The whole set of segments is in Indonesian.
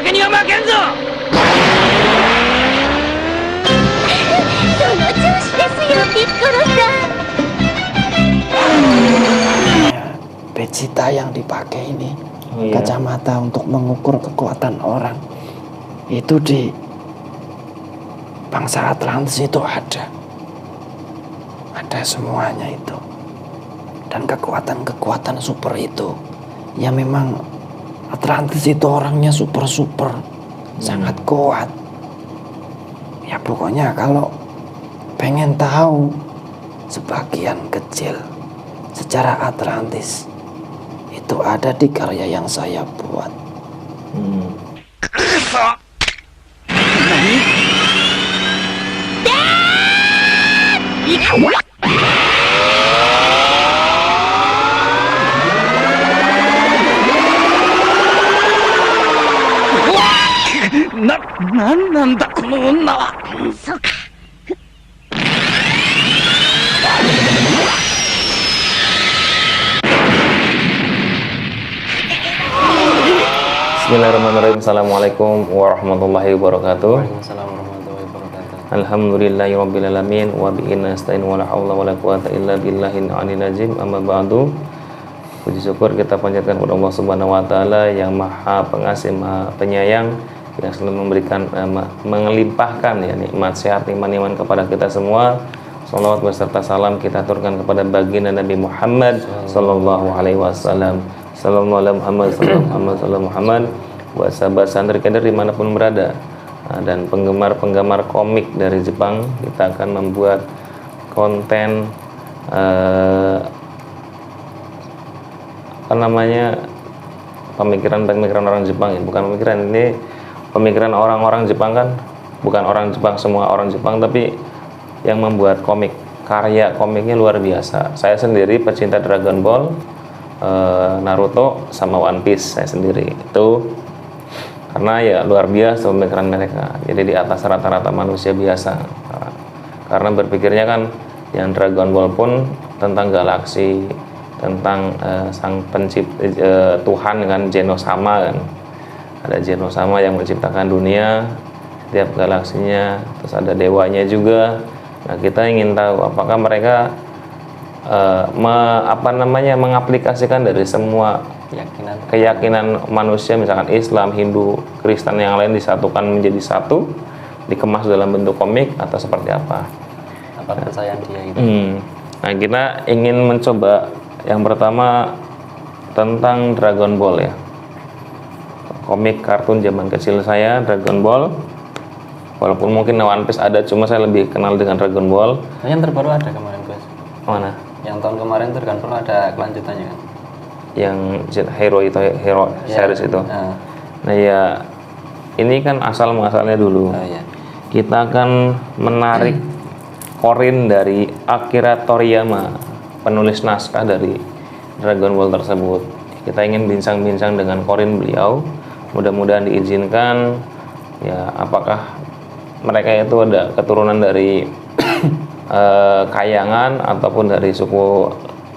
けには負けんぞ。その調子ですよ、ピッコロさん。Vegeta yang dipakai ini, Iya. kacamata untuk mengukur kekuatan orang, itu di bangsa Atlantis itu ada semuanya itu. Dan kekuatan-kekuatan super itu, ya memang Atlantis itu orangnya super sangat kuat. Ya pokoknya kalau pengen tahu sebagian kecil sejarah Atlantis, itu ada di karya yang saya buat.なんだこの女は。そうか。Bismillahirrahmanirrahim. Assalamualaikum warahmatullahi wabarakatuh. Waalaikumsalam warahmatullahi wabarakatuh. Alhamdulillahirabbil alamin wa bihi nasta'in wa la haula wa la quwata illa billahil aliyil azim. Amma ba'du. Puji syukur kita panjatkan kepada Allah Subhanahu wa taala yang Maha Pengasih, Maha Penyayang, yang selalu memberikan melimpahkan ya nikmat sehat, iman kepada kita semua. Salawat beserta salam kita aturkan kepada baginda Nabi Muhammad sallallahu alaihi wasallam. Sallallahu alaihi Muhammad buat sahabat santri kader dimanapun berada. Dan penggemar komik dari Jepang, kita akan membuat konten pemikiran orang Jepang ya, bukan pemikiran ini, pemikiran orang-orang Jepang kan, bukan orang Jepang semua orang Jepang, tapi yang membuat komik, karya komiknya luar biasa. Saya sendiri pecinta Dragon Ball, Naruto sama One Piece, saya sendiri itu karena ya luar biasa pemikiran mereka, jadi di atas rata-rata manusia biasa, karena berpikirnya kan yang Dragon Ball pun tentang galaksi, tentang sang pencipta Tuhan kan, Genosama kan, ada Genosama yang menciptakan dunia, setiap galaksinya, terus ada dewanya juga. Nah kita ingin tahu apakah mereka mengaplikasikan dari semua keyakinan manusia, misalkan Islam, Hindu, Kristen yang lain disatukan menjadi satu, dikemas dalam bentuk komik, atau seperti apa? Apa kepercayaan dia itu? Nah kita ingin mencoba yang pertama tentang Dragon Ball ya, komik kartun zaman kecil saya, Dragon Ball. Walaupun mungkin One Piece ada, cuma saya lebih kenal dengan Dragon Ball. Yang terbaru ada kemarin, Bos. Mana? Yang tahun kemarin Dragon Ball ada kelanjutannya kan? Yang Hero itu, Hero Ya, series itu. Nah ya, ini kan asal-muasalnya dulu. Ya. Kita akan menarik korin dari Akira Toriyama, penulis naskah dari Dragon Ball tersebut. Kita ingin bincang-bincang dengan korin beliau. Mudah-mudahan diizinkan. Ya, apakah mereka itu ada keturunan dari Kayangan ataupun dari suku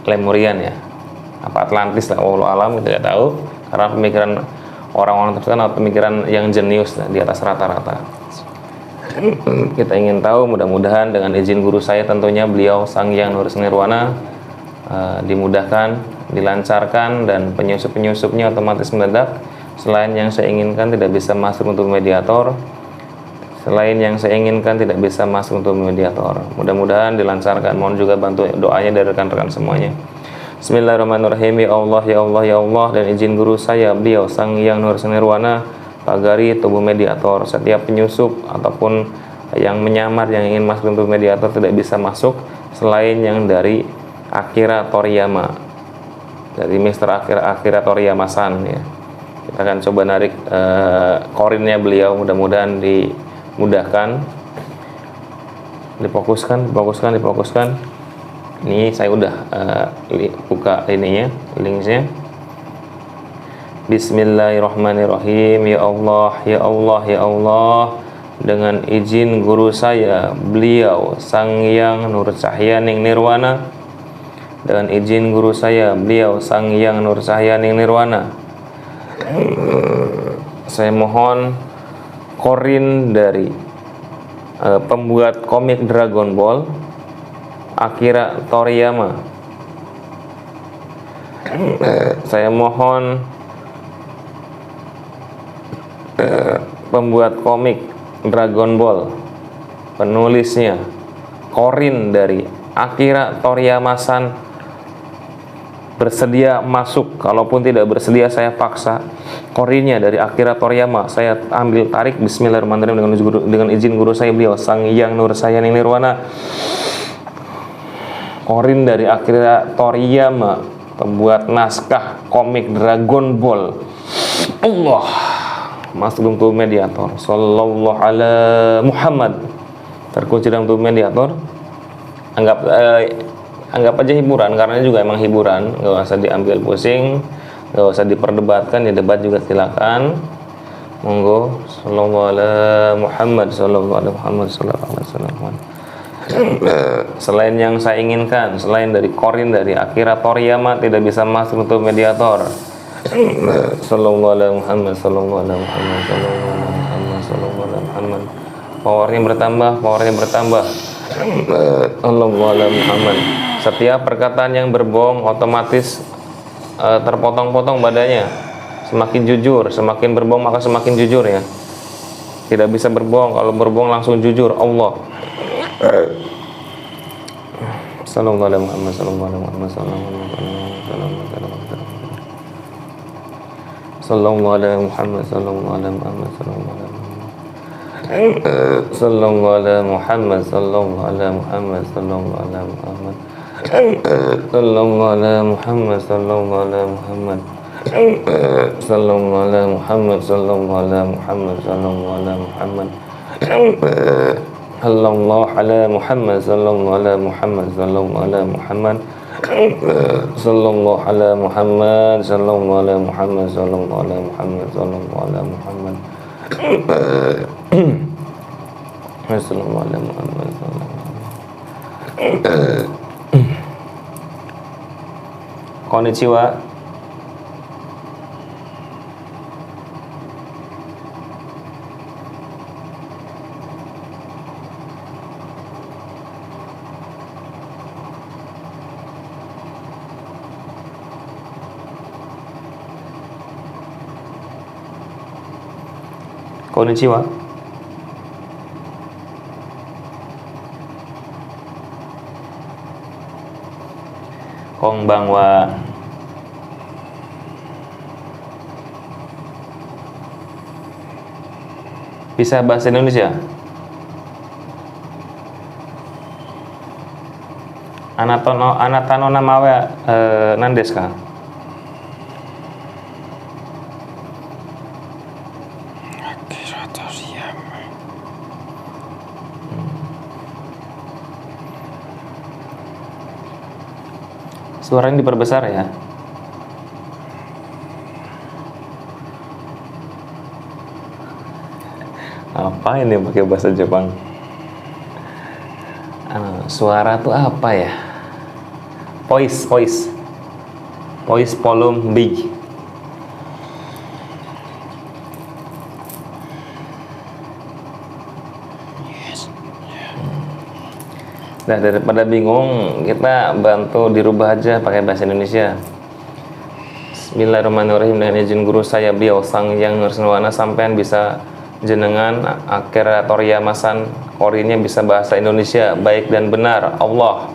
Lemurian ya, apa Atlantis lah, wallahu alam, tidak tahu, karena pemikiran orang-orang tersebut kan pemikiran yang jenius di atas rata-rata. Kita ingin tahu, mudah-mudahan dengan izin guru saya tentunya, beliau Sang Hyang Nirwana, dimudahkan, dilancarkan, dan penyusup-penyusupnya otomatis meledak. Selain yang saya inginkan tidak bisa masuk untuk mediator, mudah-mudahan dilancarkan. Mohon juga bantu doanya dari rekan-rekan semuanya. Bismillahirrahmanirrahim. Ya Allah, ya Allah, ya Allah, dan izin guru saya, beliau Sang Hyang Nirwana, pagari tubuh mediator. Setiap penyusup ataupun yang menyamar yang ingin masuk untuk mediator tidak bisa masuk selain yang dari Akira Toriyama, dari Mr. Akira Toriyama-san ya. Kita akan coba narik korinnya beliau, mudah-mudahan dimudahkan, difokuskan. Ini saya udah buka ininya, linknya. Bismillahirrahmanirrahim. Ya Allah, ya Allah, ya Allah, dengan izin guru saya, beliau Sang Hyang Nur Cahyaning Nirwana, dengan izin guru saya, beliau Sang Hyang Nur Cahyaning Nirwana, Saya mohon korin dari pembuat komik Dragon Ball, Akira Toriyama. Saya mohon pembuat komik Dragon Ball, penulisnya, korin dari Akira Toriyama-san bersedia masuk. Kalaupun tidak bersedia, saya paksa. Korinnya dari Akira Toriyama saya ambil tarik. Bismillahirrahmanirrahim, dengan izin guru saya, beliau Sang Hyang Nur Sayani Nirwana. Korin dari Akira Toriyama, pembuat naskah komik Dragon Ball. Allah masuk dalam tubuh mediator. Sallallahu ala Muhammad. Terkunci dalam tubuh mediator. Anggap aja hiburan, karena juga emang hiburan. Gak usah diambil pusing, gak usah diperdebatkan. Ya debat juga silakan. Monggo. Sallallahu ala Muhammad. Sallallahu ala Muhammad. Sallallahu ala Muhammad. Selain yang saya inginkan, selain dari korin dari Akira Toriyama, tidak bisa masuk untuk mediator. Sallallahu alaihi Muhammad, sallallahu alaihi Muhammad, sallallahu alaihi Muhammad, sallallahu alaihi Muhammad. Powernya bertambah. Sallallahu alaihi Muhammad. Setiap perkataan yang berbohong otomatis terpotong-potong badannya. Semakin jujur, semakin berbohong maka semakin jujur ya. Tidak bisa berbohong, kalau berbohong langsung jujur. Allah. Sallallahu alaihi Muhammad, sallallahu alaihi Muhammad, sallallahu alaihi Muhammad, sallallahu alaihi Muhammad, sallallahu alaihi Muhammad, sallallahu alaihi Muhammad, sallallahu alaihi Muhammad, sallallahu alaihi Muhammad, sallallahu alaihi Muhammad, sallallahu alaihi Muhammad, sallallahu alaihi Muhammad, sallallahu alaihi Muhammad, sallallahu alaihi Muhammad. Sallallahu ala Muhammad, sallallahu ala Muhammad, sallallahu ala Muhammad, sallallahu ala Muhammad, sallallahu ala Muhammad, sallallahu ala Muhammad, sallallahu ala Muhammad, sallallahu ala Muhammad, Konnichiwa. Konnichiwa. Konbanwa. Bisa bahasa Indonesia? Anatano namawa nandesu ka? Suaranya diperbesar ya. Apa ini pakai bahasa Jepang? Suara tuh apa ya? Voice, volume big. Nah, daripada bingung, kita bantu dirubah aja pakai bahasa Indonesia. Bismillahirrahmanirrahim, dengan izin guru saya, beliau Sang Hyang Nur Nirwana, sampean bisa jenengan Akira Toriyama-san, korinnya bisa bahasa Indonesia baik dan benar. Allah.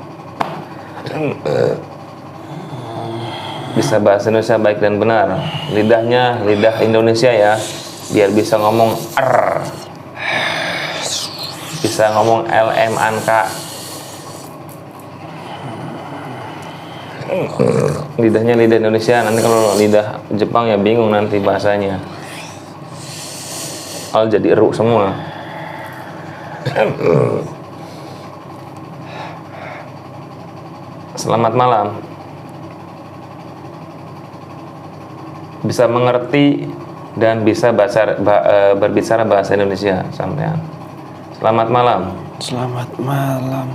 Bisa bahasa Indonesia baik dan benar. Lidahnya lidah Indonesia ya, biar bisa ngomong R, bisa ngomong LM Anka. Lidahnya lidah Indonesia. Nanti kalau lidah Jepang ya bingung nanti bahasanya. Al jadi eru semua. Selamat malam. Bisa mengerti dan bisa berbicara bahasa Indonesia sampean. Selamat malam. Selamat malam.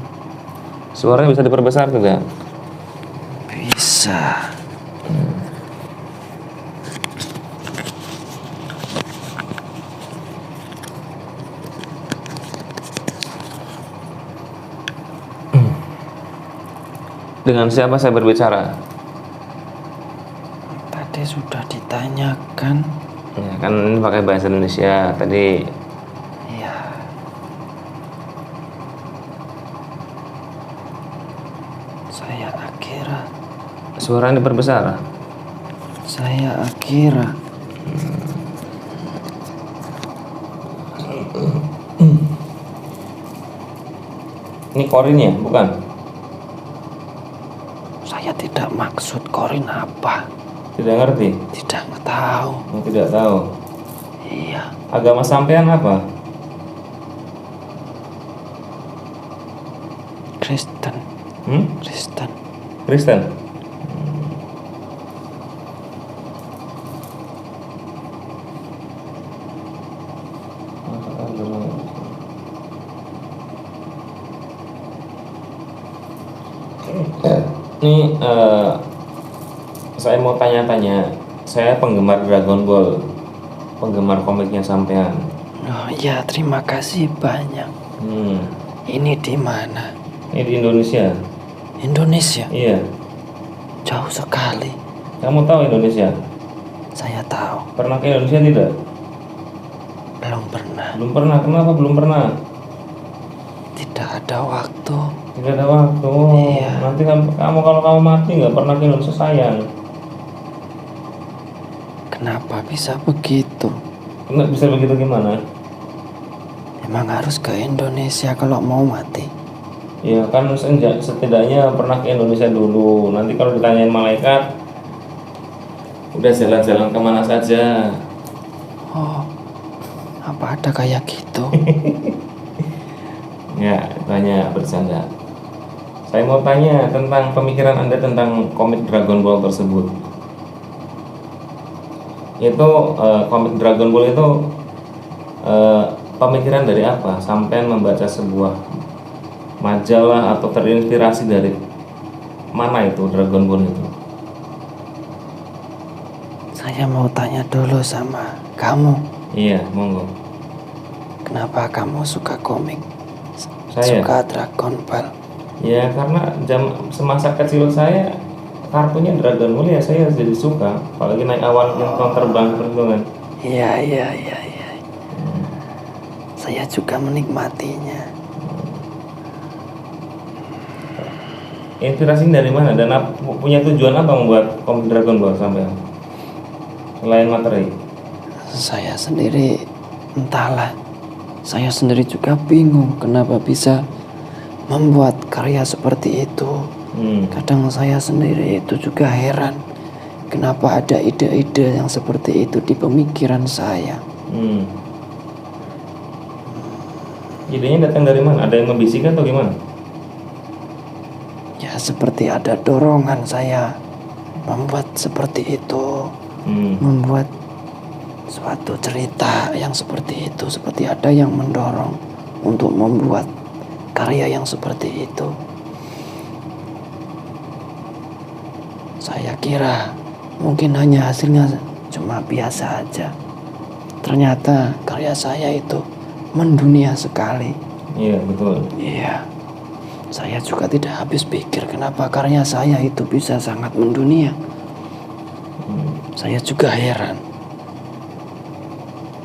Suaranya bisa diperbesar tidak? Bisa. Dengan siapa saya berbicara? Tadi sudah ditanyakan. Ya, kan ini pakai bahasa Indonesia tadi. Iya. Saya Akira. Suara diperbesar. Saya Akira. Ini Korin ya, bukan? Saya tidak maksud Korin apa. Tidak ngerti? Tidak tahu. Oh, tidak tahu. Iya. Agama sampean apa? Kristen. Kristen. Kristen. Ini saya mau tanya-tanya. Saya penggemar Dragon Ball, penggemar komiknya sampean. Oh iya, terima kasih banyak. Ini di mana? Ini di Indonesia. Indonesia. Iya. Jauh sekali. Kamu tahu Indonesia? Saya tahu. Pernah ke Indonesia tidak? Belum pernah. Belum pernah. Kenapa belum pernah? Tidak ada waktu. Tidak ada waktu. Iya. Nanti kamu kalau kamu mati nggak pernah ke Indonesia, sayang. Kenapa bisa begitu? Nggak bisa begitu gimana? Emang harus ke Indonesia kalau mau mati? Ya kan setidaknya pernah ke Indonesia dulu. Nanti kalau ditanyain malaikat, udah jalan-jalan kemana saja. Oh, apa ada kayak gitu? Ya, tanya bercanda. Saya mau tanya tentang pemikiran Anda tentang komik Dragon Ball tersebut. Itu komik Dragon Ball itu pemikiran dari apa? Sampai membaca sebuah majalah atau terinspirasi dari mana itu Dragon Ball itu? Saya mau tanya dulu sama kamu. Iya, monggo. Kenapa kamu suka komik? Saya? Suka Dragon Ball? Ya karena semasa kecil saya kartunya Dragon Ball, ya saya jadi suka. Apalagi naik awan yang terbang seperti kan. Iya. Saya juga menikmatinya. Inspirasi dari mana dan punya tujuan apa membuat komik Dragon Ball sampai selain materi? Saya sendiri entahlah. Saya sendiri juga bingung kenapa bisa membuat karya seperti itu. Kadang saya sendiri itu juga heran kenapa ada ide-ide yang seperti itu di pemikiran saya. Idenya datang dari mana? Ada yang membisikkan atau gimana? Ya seperti ada dorongan saya membuat seperti itu, membuat suatu cerita yang seperti itu, seperti ada yang mendorong untuk membuat karya yang seperti itu. Saya kira mungkin hanya hasilnya cuma biasa aja. Ternyata karya saya itu mendunia sekali. Iya, betul. Iya. Saya juga tidak habis pikir kenapa karya saya itu bisa sangat mendunia. Saya juga heran.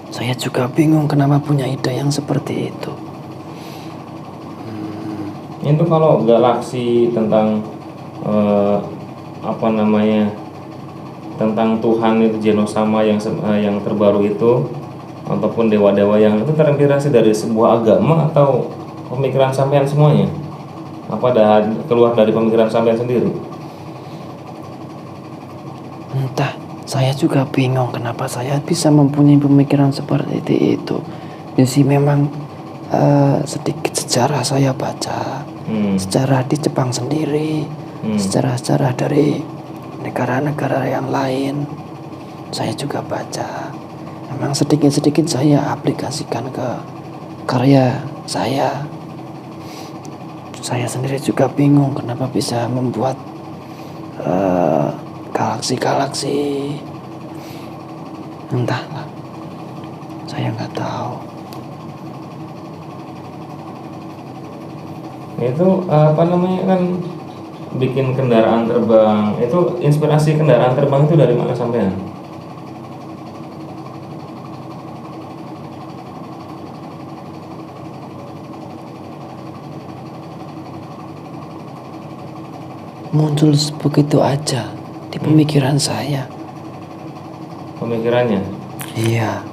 Saya juga bingung kenapa punya ide yang seperti itu. Itu kalau galaksi tentang tentang Tuhan itu Genosama yang terbaru itu, ataupun dewa-dewa yang itu terinspirasi dari sebuah agama atau pemikiran sampean semuanya? Apa keluar dari pemikiran sampean sendiri? Entah, saya juga bingung kenapa saya bisa mempunyai pemikiran seperti itu. Jadi memang sedikit sejarah saya baca, sejarah di Jepang sendiri, sejarah-sejarah dari negara-negara yang lain saya juga baca. Memang sedikit-sedikit saya aplikasikan ke karya saya. Saya sendiri juga bingung kenapa bisa membuat galaksi-galaksi. Entahlah, saya nggak tahu. Itu kan bikin kendaraan terbang itu, inspirasi kendaraan terbang itu dari mana sampean? Muncul begitu aja di pemikiran saya. Pemikirannya? Iya.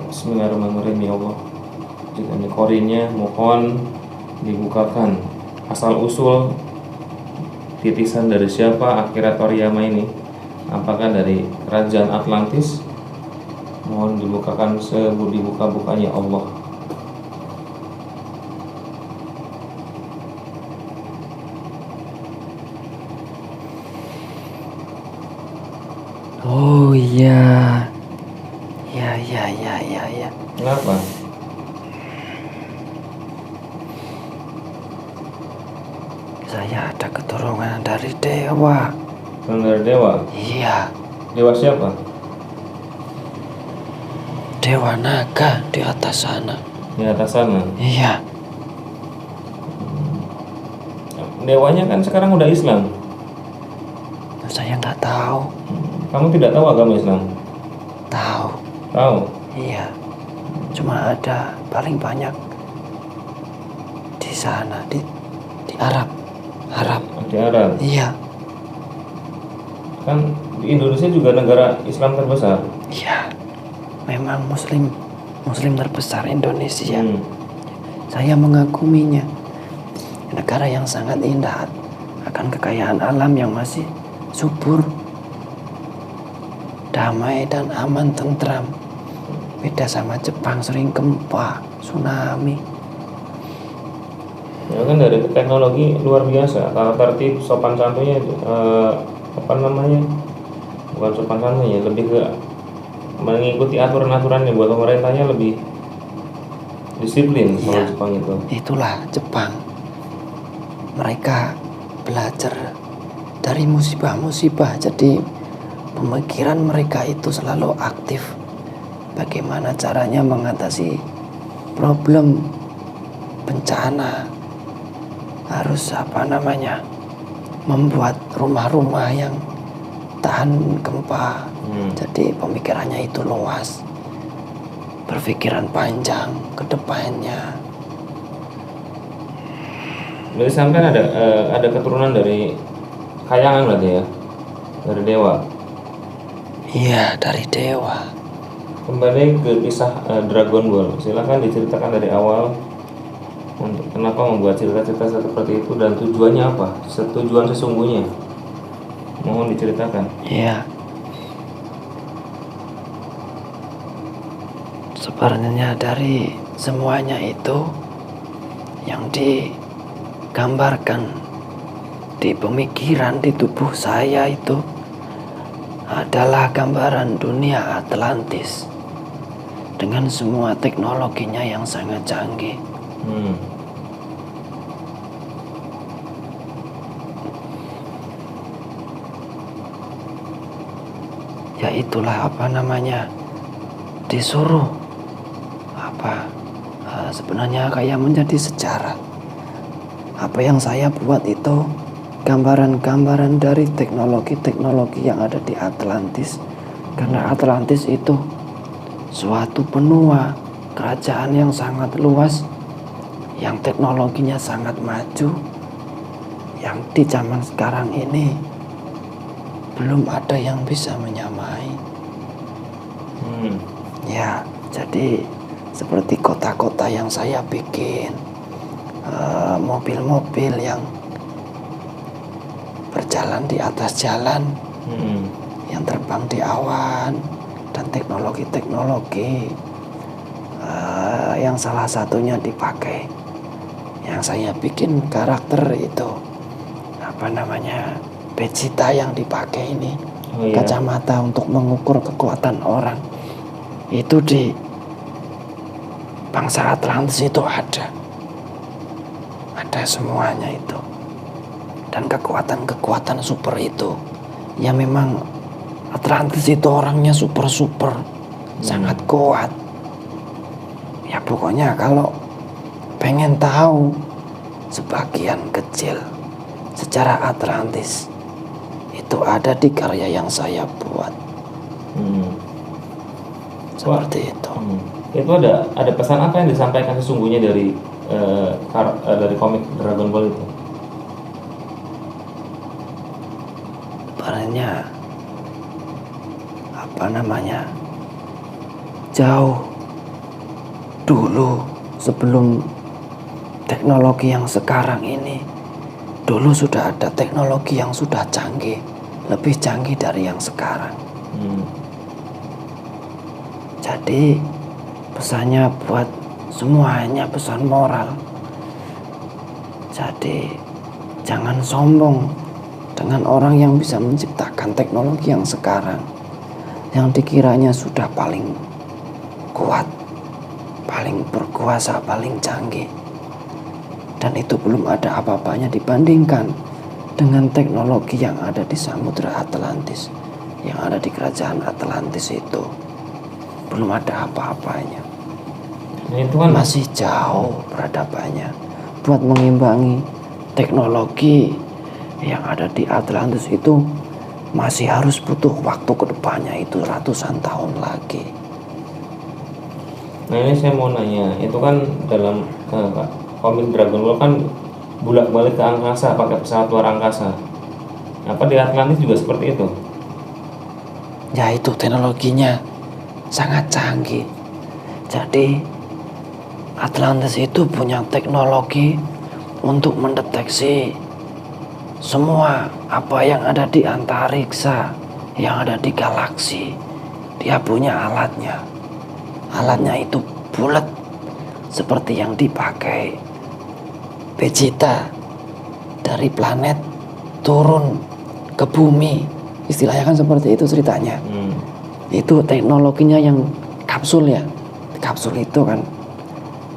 Bismillahirrahmanirrahim. Ya Allah, jika ini korinnya mohon dibukakan asal usul titisan dari siapa akhirat Toriyama ini, apakah dari kerajaan Atlantis? Mohon dibukakan sebudi-buka-bukanya Allah. Oh iya. Ya. Kenapa? Saya ada keturunan dari dewa. Dari dewa? Iya, Dewa siapa? dewa naga di atas sana. Di atas sana. Iya, Dewanya kan sekarang udah Islam. saya nggak tahu. Kamu tidak tahu agama Islam? Tahu. Tahu. Iya. Cuma ada paling banyak di sana di Arab. Di Arab. Iya. Kan di Indonesia juga negara Islam terbesar. Iya. Memang muslim terbesar Indonesia. Saya mengaguminya. Negara yang sangat indah akan kekayaan alam yang masih subur, damai dan aman tentram. Beda sama Jepang, sering gempa, tsunami. Ya kan dari teknologi luar biasa, tata tertib, sopan santunnya bukan sopan santunnya, lebih ke mengikuti aturan-aturannya. Buat pemerintahnya lebih disiplin. Kalau Iya. Jepang itu. Itulah Jepang. Mereka belajar dari musibah-musibah, jadi pemikiran mereka itu selalu aktif. Bagaimana caranya mengatasi problem bencana, harus membuat rumah-rumah yang tahan gempa. Jadi pemikirannya itu luas, berpikiran panjang ke depannya. Berarti sampai ada keturunan dari kayangan berarti ya, dari dewa. Iya, dari dewa. Kembali ke kisah Dragon Ball, silahkan diceritakan dari awal untuk kenapa membuat cerita-cerita seperti itu dan tujuannya apa, tujuan sesungguhnya, mohon diceritakan. Iya. Sebenarnya dari semuanya itu yang digambarkan di pemikiran di tubuh saya itu adalah gambaran dunia Atlantis dengan semua teknologinya yang sangat canggih. Ya itulah disuruh sebenarnya kayak menjadi sejarah. Apa yang saya buat itu gambaran-gambaran dari teknologi-teknologi yang ada di Atlantis. Karena Atlantis itu suatu benua kerajaan yang sangat luas, yang teknologinya sangat maju, yang di zaman sekarang ini belum ada yang bisa menyamai. Ya, jadi seperti kota-kota yang saya bikin, mobil-mobil yang berjalan di atas jalan, yang terbang di awan, dan teknologi-teknologi yang salah satunya dipakai. Yang saya bikin karakter itu Vegeta yang dipakai ini, kacamata untuk mengukur kekuatan orang. Itu di bangsa Atlantis itu ada semuanya itu. Dan kekuatan-kekuatan super itu, ya memang Atlantis itu orangnya super sangat kuat. Ya pokoknya kalau pengen tahu sebagian kecil sejarah Atlantis, itu ada di karya yang saya buat. Seperti itu. Itu ada pesan apa yang disampaikan sesungguhnya dari komik Dragon Ball itu? Sebenarnya jauh dulu sebelum teknologi yang sekarang ini, dulu sudah ada teknologi yang sudah canggih, lebih canggih dari yang sekarang. Jadi pesannya buat semuanya pesan moral. Jadi jangan sombong dengan orang yang bisa menciptakan teknologi yang sekarang, yang dikiranya sudah paling kuat, paling berkuasa, paling canggih. Dan itu belum ada apa-apanya dibandingkan dengan teknologi yang ada di Samudra Atlantis, yang ada di kerajaan Atlantis itu. Belum ada apa-apanya. Itu kan Masih jauh peradabannya. Buat mengimbangi teknologi yang ada di Atlantis itu masih harus butuh waktu ke depannya, itu ratusan tahun lagi. Nah ini saya mau nanya, itu kan dalam komik Dragon Ball kan bolak-balik ke angkasa pakai pesawat luar angkasa. Apa di Atlantis juga seperti itu? Ya itu teknologinya sangat canggih. Jadi Atlantis itu punya teknologi untuk mendeteksi semua apa yang ada di antariksa, yang ada di galaksi. Dia punya alatnya. Alatnya itu bulat seperti yang dipakai Vegeta dari planet turun ke bumi. Istilahnya kan seperti itu ceritanya. Itu teknologinya yang kapsul ya. Kapsul itu kan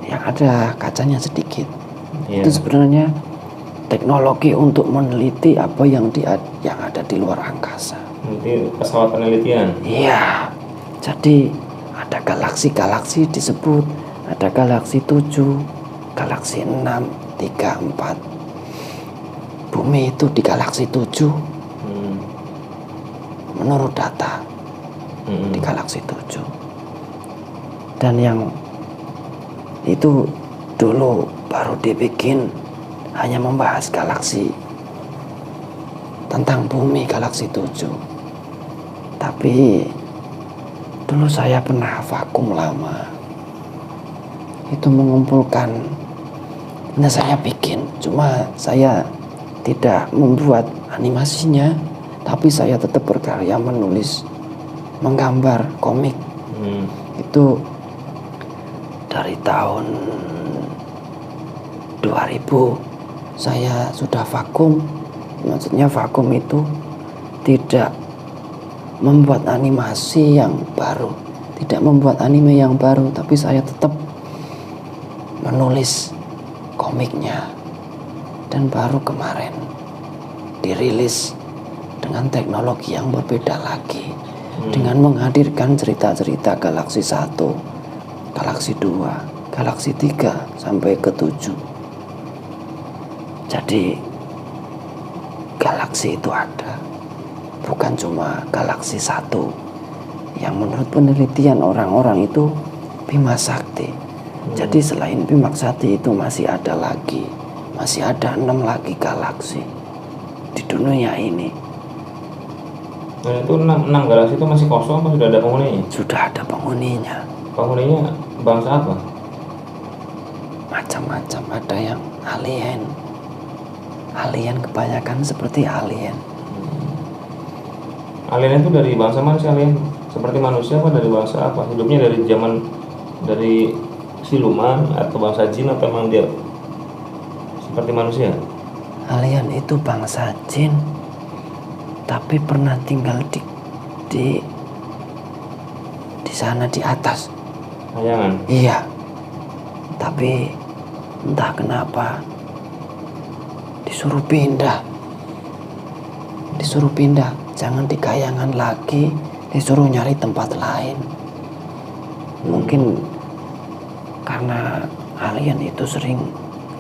yang ada kacanya sedikit. Itu sebenarnya teknologi untuk meneliti apa yang ada di luar angkasa. Nanti pesawat penelitian. Iya. Jadi ada galaksi-galaksi disebut, ada galaksi 7, galaksi 6, 3, 4. Bumi itu di galaksi 7. Menurut data di galaksi 7. Dan yang itu dulu baru dibikin hanya membahas galaksi tentang bumi, galaksi 7. Tapi dulu saya pernah vakum lama. Itu mengumpulkan, nah saya bikin, cuma saya tidak membuat animasinya, tapi saya tetap berkarya menulis, menggambar komik. Itu dari tahun 2000 saya sudah vakum. Maksudnya vakum itu tidak membuat animasi yang baru, tidak membuat anime yang baru, tapi saya tetap menulis komiknya. Dan baru kemarin dirilis dengan teknologi yang berbeda lagi, dengan menghadirkan cerita-cerita galaksi 1, galaksi 2, galaksi 3 sampai ke 7. Jadi galaksi itu ada, bukan cuma galaksi 1 yang menurut penelitian orang-orang itu Bima Sakti. Jadi selain Bima Sakti itu masih ada lagi, masih ada 6 lagi galaksi di dunia ini. Nah itu 6 galaksi itu masih kosong atau sudah ada penghuninya? Sudah ada penghuninya. Penghuninya bangsa apa? Macam-macam, ada yang alien. Alien kebanyakan seperti alien. Alien itu dari bangsa mana sih alien? Seperti manusia apa dari bangsa apa? Hidupnya dari siluman atau bangsa jin atau memang dia seperti manusia? Alien itu bangsa jin, tapi pernah tinggal di sana di atas. Kayangan? Iya. Tapi entah kenapa disuruh pindah, jangan di kayangan lagi, disuruh nyari tempat lain. Mungkin karena alien itu sering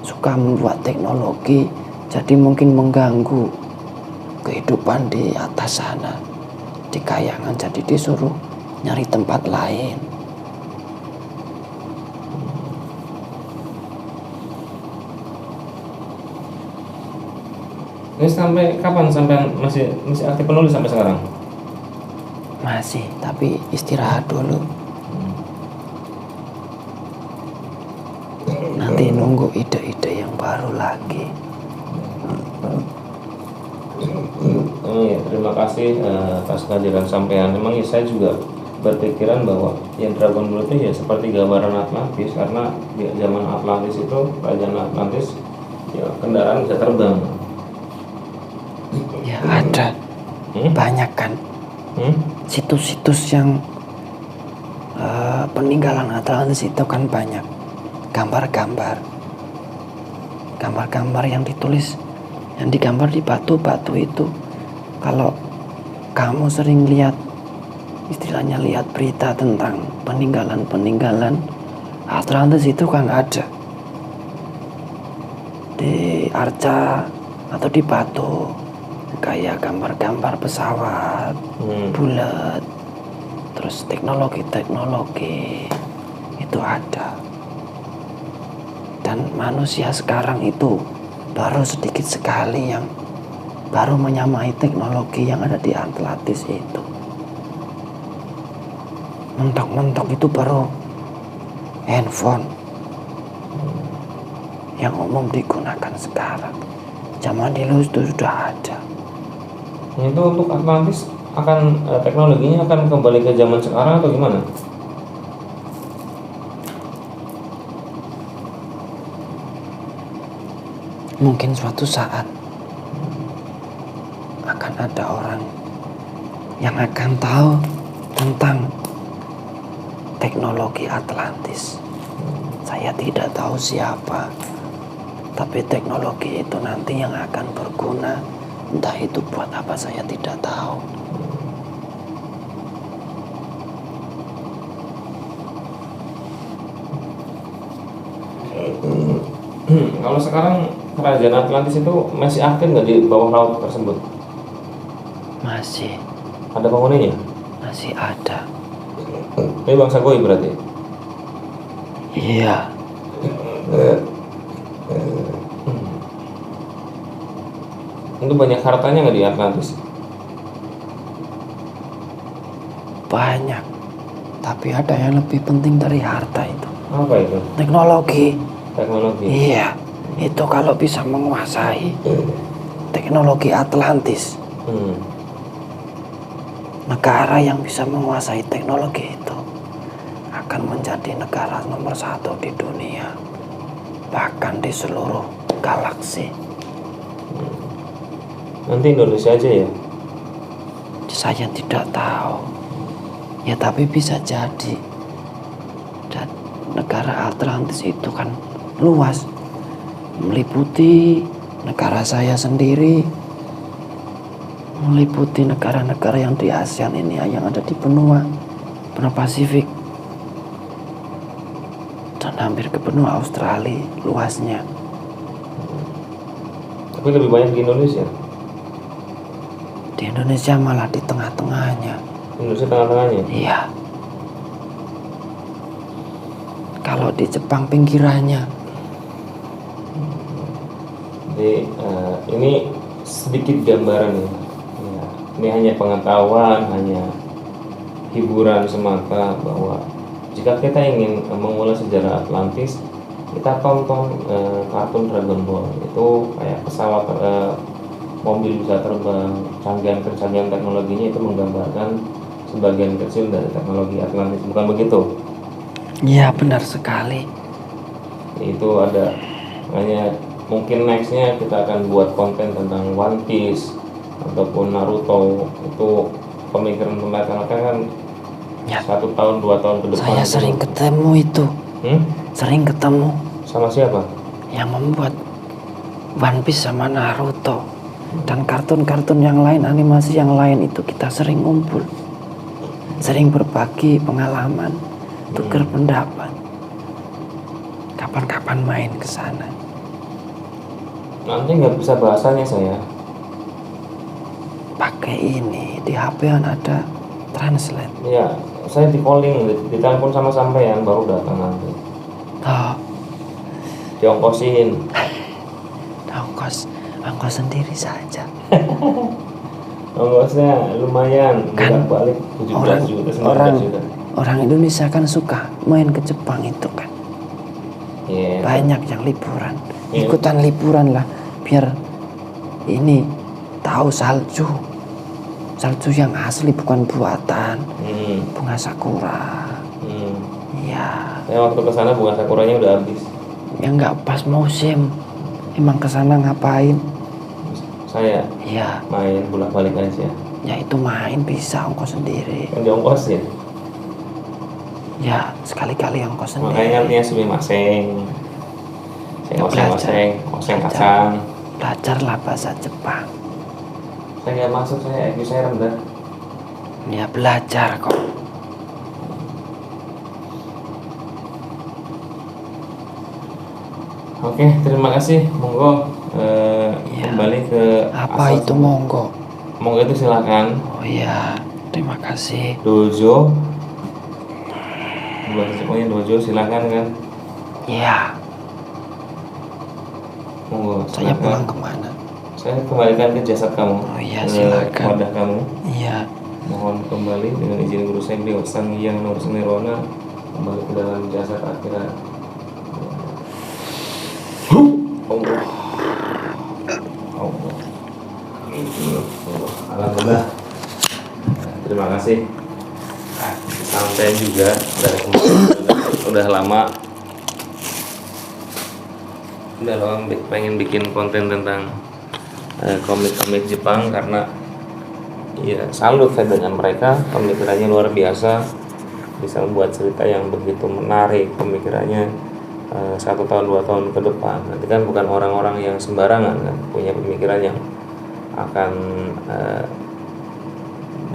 suka membuat teknologi, jadi mungkin mengganggu kehidupan di atas sana, di kayangan, jadi disuruh nyari tempat lain. Ini sampai kapan sampai masih aktif penulis sampai sekarang? Masih, tapi istirahat dulu. Nanti nunggu ide-ide yang baru lagi. Ya, terima kasih atas kehadiran sampean. Memang ya, saya juga berpikiran bahwa yang Dragon Ball itu ya seperti gambaran Atlantis, karena di zaman Atlantis itu, kerajaan Atlantis, ya kendaraan bisa terbang. Ya ada banyak kan situs-situs yang peninggalan Atlantis itu kan banyak gambar-gambar yang ditulis, yang digambar di batu-batu itu. Kalau kamu sering lihat, istilahnya lihat berita tentang peninggalan Atlantis itu kan ada di arca atau di batu, kayak gambar-gambar pesawat bulat, terus teknologi itu ada. Dan manusia sekarang itu baru sedikit sekali yang baru menyamai teknologi yang ada di Atlantis itu. Mentok-mentok itu baru handphone yang umum digunakan sekarang. Zaman dulu itu sudah ada. Itu untuk Atlantis akan teknologinya akan kembali ke zaman sekarang atau gimana? Mungkin suatu saat akan ada orang yang akan tahu tentang teknologi Atlantis. Saya tidak tahu siapa, tapi teknologi itu nanti yang akan berguna. Entah itu buat apa, saya tidak tahu. Kalau sekarang kerajaan Atlantis itu masih aktif nggak di bawah laut tersebut? Masih Ada penghuninya? masih ada. Ini bangsa Goi berarti? Iya, Itu banyak hartanya nggak di Atlantis? banyak. Tapi ada yang lebih penting dari harta itu. Apa itu? Teknologi. Teknologi. Iya, itu kalau bisa menguasai teknologi Atlantis, negara yang bisa menguasai teknologi itu akan menjadi negara nomor 1 di dunia, bahkan di seluruh galaksi. Nanti Indonesia aja ya? Saya tidak tahu. Ya tapi bisa jadi. Dan negara Atlantis itu kan luas, meliputi negara saya sendiri, meliputi negara-negara yang di ASEAN ini, yang ada di benua Pasifik, dan hampir ke benua Australia luasnya. Tapi lebih banyak di Indonesia? Di Indonesia malah di tengah-tengahnya. Indonesia tengah-tengahnya? Iya. Kalau di Jepang pinggirannya. Jadi ini sedikit gambaran ya. Ini hanya pengetahuan, hanya hiburan semata, bahwa jika kita ingin mengulas sejarah Atlantis, kita tonton kartun Dragon Ball. Itu kayak pesawat, mobil bisa terbang, canggihan teknologinya itu menggambarkan sebagian kecil dari teknologi Atlantis, bukan begitu? Iya, benar sekali. Itu ada, hanya mungkin nextnya kita akan buat konten tentang One Piece ataupun Naruto. Itu pemikiran-pemikiran kan Ya. 1 tahun 2 tahun ke depan. Saya sering ketemu itu. Sering ketemu Sama siapa? yang membuat One Piece sama Naruto dan kartun-kartun yang lain, animasi yang lain itu. Kita sering ngumpul, sering berbagi pengalaman, tukar pendapat. kapan-kapan main ke sana. Nanti nggak bisa bahasanya saya. Pakai ini di HP kan ada translate. Ya, saya di calling, di telepon sama sampean baru datang nanti. Oh, Diongkosin. ongkos sendiri saja. Ongkosnya lumayan, Kan balik 17 juta, 19 juta. Orang Indonesia kan suka main ke Jepang itu kan. Iya. Banyak yang liburan. Iya. Ikutan liburan lah biar ini tahu salju. Salju yang asli bukan buatan. Bunga sakura. Iya. Saya waktu ke sana bunga sakuranya udah habis. Ya nggak pas musim. Emang kesana ngapain? Saya Iya. main bolak-balik aja. Ya itu main bisa ongkos sendiri. Kan diongkosin. Ya sekali-kali ongkos sendiri. Makanya artinya sumimasen. Ya, Oseng kacang. Belajarlah bahasa Jepang. Saya nggak masuk, saya IQ saya rendah. Ya belajar kok. Oke, terima kasih. Monggo Iya. kembali ke Apa asal itu semula. monggo? Monggo itu silakan. Oh iya, terima kasih. Dojo. Bahasa Jepangnya dojo, silakan kan. Iya, Monggo. saya silakan. pulang kemana? Saya kembalikan ke jasad kamu. Oh iya, ke silakan. wadah kamu. Iya, Mohon kembali dengan izin guru saya beliau Sang Hyang Nirwana kembali ke dalam jasad akhirat. Allah. Allah. Alhamdulillah. Terima kasih. Sampai juga udah lama pengen bikin konten tentang komik-komik Jepang karena ya salut saya dengan mereka, pemikirannya luar biasa, bisa membuat cerita yang begitu menarik, pemikirannya 1 tahun 2 tahun ke depan. Nanti kan bukan orang-orang yang sembarangan kan, punya pemikiran yang akan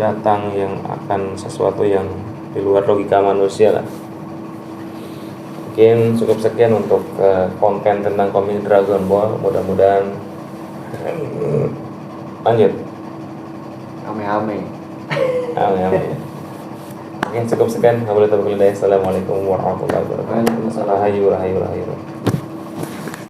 datang, yang akan sesuatu yang di luar logika manusia lah. Mungkin cukup sekian untuk konten tentang komik Dragon Ball. Mudah-mudahan lanjut. Ame-ame. Amin. Oke, cukup sekian. Assalamualaikum warahmatullahi wabarakatuh. Waalaikumsalam. Rahayu.